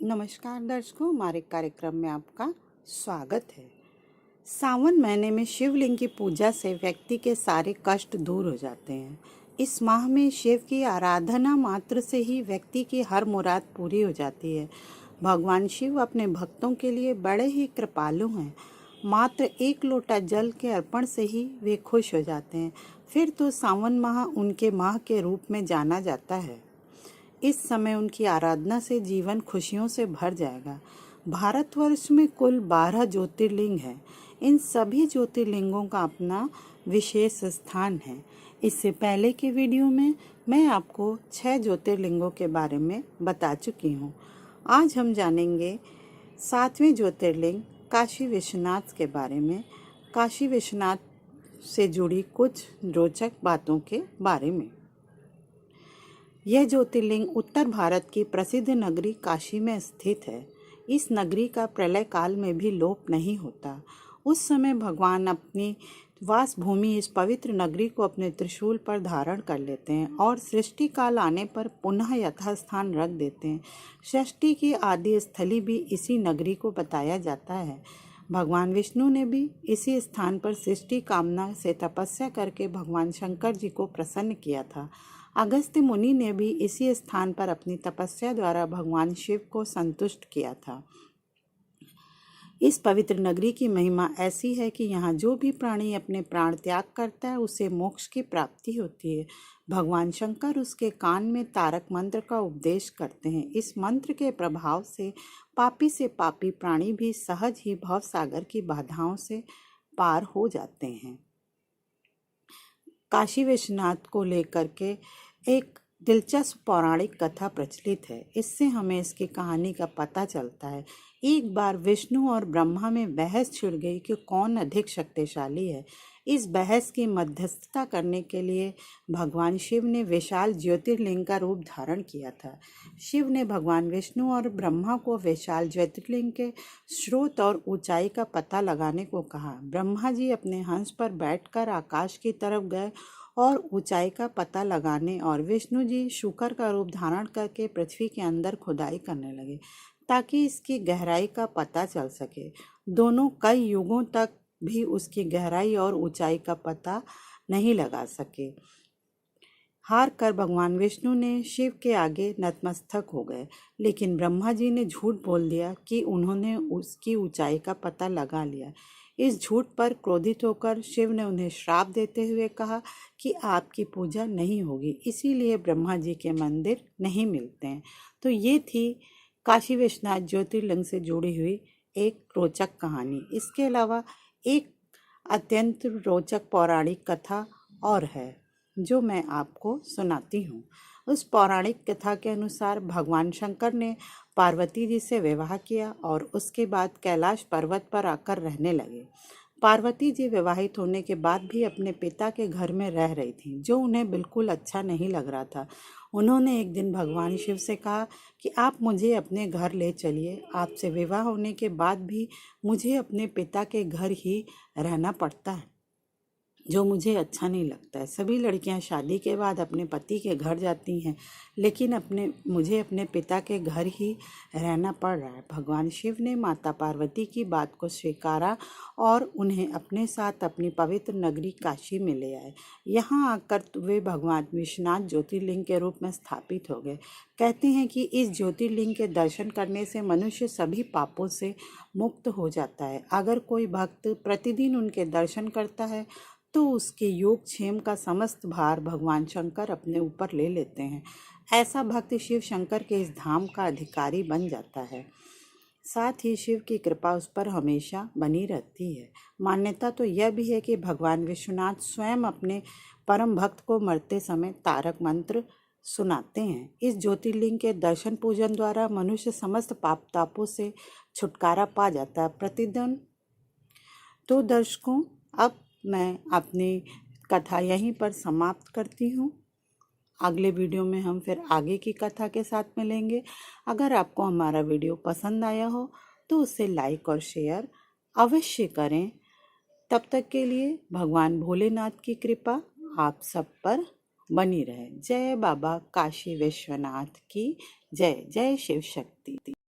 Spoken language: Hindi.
नमस्कार दर्शकों, हमारे कार्यक्रम में आपका स्वागत है। सावन महीने में शिवलिंग की पूजा से व्यक्ति के सारे कष्ट दूर हो जाते हैं। इस माह में शिव की आराधना मात्र से ही व्यक्ति की हर मुराद पूरी हो जाती है। भगवान शिव अपने भक्तों के लिए बड़े ही कृपालु हैं। मात्र एक लोटा जल के अर्पण से ही वे खुश हो जाते हैं। फिर तो सावन माह उनके माह के रूप में जाना जाता है। इस समय उनकी आराधना से जीवन खुशियों से भर जाएगा। भारतवर्ष में कुल 12 ज्योतिर्लिंग हैं। इन सभी ज्योतिर्लिंगों का अपना विशेष स्थान है। इससे पहले के वीडियो में मैं आपको 6 ज्योतिर्लिंगों के बारे में बता चुकी हूँ। आज हम जानेंगे 7वें ज्योतिर्लिंग काशी विश्वनाथ के बारे में, काशी विश्वनाथ से जुड़ी कुछ रोचक बातों के बारे में। यह ज्योतिर्लिंग उत्तर भारत की प्रसिद्ध नगरी काशी में स्थित है। इस नगरी का प्रलय काल में भी लोप नहीं होता। उस समय भगवान अपनी वास भूमि इस पवित्र नगरी को अपने त्रिशूल पर धारण कर लेते हैं और सृष्टि काल आने पर पुनः यथास्थान रख देते हैं। सृष्टि की आदि स्थली भी इसी नगरी को बताया जाता है। भगवान विष्णु ने भी इसी स्थान पर सृष्टि कामना से तपस्या करके भगवान शंकर जी को प्रसन्न किया था। अगस्त्य मुनि ने भी इसी स्थान पर अपनी तपस्या द्वारा भगवान शिव को संतुष्ट किया था। इस पवित्र नगरी की महिमा ऐसी है कि यहाँ जो भी प्राणी अपने प्राण त्याग करता है उसे मोक्ष की प्राप्ति होती है। भगवान शंकर उसके कान में तारक मंत्र का उपदेश करते हैं। इस मंत्र के प्रभाव से पापी प्राणी भी सहज ही भव सागर की बाधाओं से पार हो जाते हैं। काशी विश्वनाथ को लेकर के एक दिलचस्प पौराणिक कथा प्रचलित है। इससे हमें इसकी कहानी का पता चलता है। एक बार विष्णु और ब्रह्मा में बहस छिड़ गई कि कौन अधिक शक्तिशाली है। इस बहस की मध्यस्थता करने के लिए भगवान शिव ने विशाल ज्योतिर्लिंग का रूप धारण किया था। शिव ने भगवान विष्णु और ब्रह्मा को विशाल ज्योतिर्लिंग के स्रोत और ऊंचाई का पता लगाने को कहा। ब्रह्मा जी अपने हंस पर बैठकर आकाश की तरफ गए और ऊंचाई का पता लगाने, और विष्णु जी शूकर का रूप धारण करके पृथ्वी के अंदर खुदाई करने लगे ताकि इसकी गहराई का पता चल सके। दोनों कई युगों तक भी उसकी गहराई और ऊंचाई का पता नहीं लगा सके। हार कर भगवान विष्णु ने शिव के आगे नतमस्तक हो गए, लेकिन ब्रह्मा जी ने झूठ बोल दिया कि उन्होंने उसकी ऊंचाई का पता लगा लिया। इस झूठ पर क्रोधित होकर शिव ने उन्हें श्राप देते हुए कहा कि आपकी पूजा नहीं होगी, इसीलिए ब्रह्मा जी के मंदिर नहीं मिलते हैं। तो ये थी काशी विश्वनाथ ज्योतिर्लिंग से जुड़ी हुई एक रोचक कहानी। इसके अलावा एक अत्यंत रोचक पौराणिक कथा और है जो मैं आपको सुनाती हूँ। उस पौराणिक कथा के अनुसार भगवान शंकर ने पार्वती जी से विवाह किया और उसके बाद कैलाश पर्वत पर आकर रहने लगे। पार्वती जी विवाहित होने के बाद भी अपने पिता के घर में रह रही थी, जो उन्हें बिल्कुल अच्छा नहीं लग रहा था। उन्होंने एक दिन भगवान शिव से कहा कि आप मुझे अपने घर ले चलिए। आपसे विवाह होने के बाद भी मुझे अपने पिता के घर ही रहना पड़ता है, जो मुझे अच्छा नहीं लगता है। सभी लड़कियां शादी के बाद अपने पति के घर जाती हैं, लेकिन मुझे अपने पिता के घर ही रहना पड़ रहा है। भगवान शिव ने माता पार्वती की बात को स्वीकारा और उन्हें अपने साथ अपनी पवित्र नगरी काशी में ले आए। यहाँ आकर वे भगवान विश्वनाथ ज्योतिर्लिंग के रूप में स्थापित हो गए। कहते हैं कि इस ज्योतिर्लिंग के दर्शन करने से मनुष्य सभी पापों से मुक्त हो जाता है। अगर कोई भक्त प्रतिदिन उनके दर्शन करता है तो उसके योगक्षेम का समस्त भार भगवान शंकर अपने ऊपर ले लेते हैं। ऐसा भक्त शिव शंकर के इस धाम का अधिकारी बन जाता है। साथ ही शिव की कृपा उस पर हमेशा बनी रहती है। मान्यता तो यह भी है कि भगवान विश्वनाथ स्वयं अपने परम भक्त को मरते समय तारक मंत्र सुनाते हैं। इस ज्योतिर्लिंग के दर्शन पूजन द्वारा मनुष्य समस्त पाप तापों से छुटकारा पा जाता है प्रतिदिन। तो दर्शकों, अब मैं अपनी कथा यहीं पर समाप्त करती हूँ। अगले वीडियो में हम फिर आगे की कथा के साथ मिलेंगे। अगर आपको हमारा वीडियो पसंद आया हो तो उसे लाइक और शेयर अवश्य करें। तब तक के लिए भगवान भोलेनाथ की कृपा आप सब पर बनी रहे। जय बाबा काशी विश्वनाथ की जय। जय शिव शक्ति।